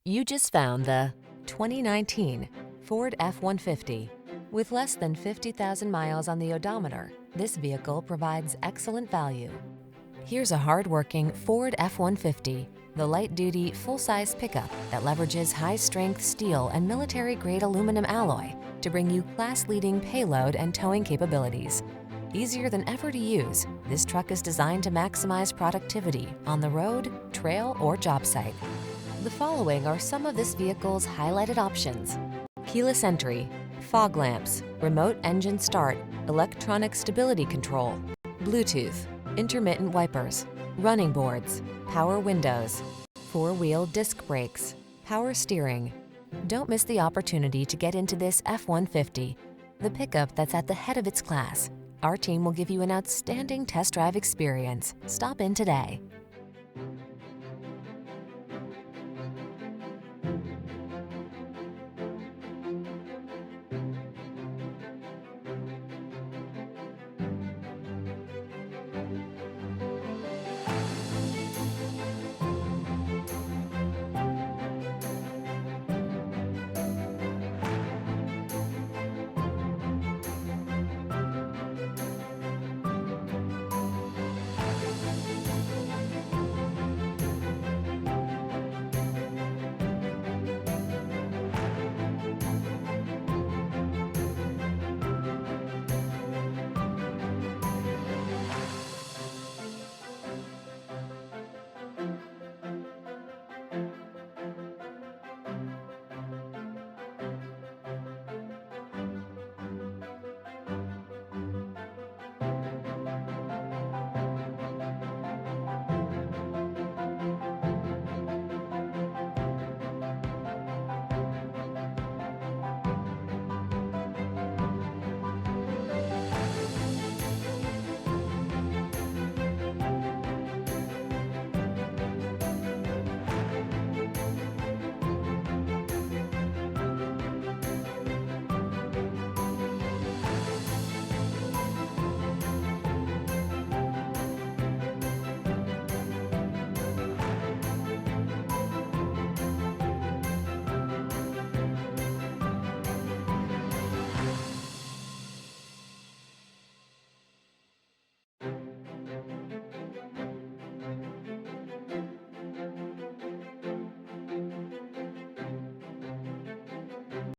You just found the 2019 Ford F-150. With less than 50,000 miles on the odometer, this vehicle provides excellent value. Here's a hard-working Ford F-150, the light-duty, full-size pickup that leverages high-strength steel and military-grade aluminum alloy to bring you class-leading payload and towing capabilities. Easier than ever to use, this truck is designed to maximize productivity on the road, trail, or job site. The following are some of this vehicle's highlighted options: keyless entry, fog lamps, remote engine start, electronic stability control, Bluetooth, intermittent wipers, running boards, power windows, four-wheel disc brakes, power steering. Don't miss the opportunity to get into this F-150, the pickup that's at the head of its class. Our team will give you an outstanding test drive experience. Stop in today.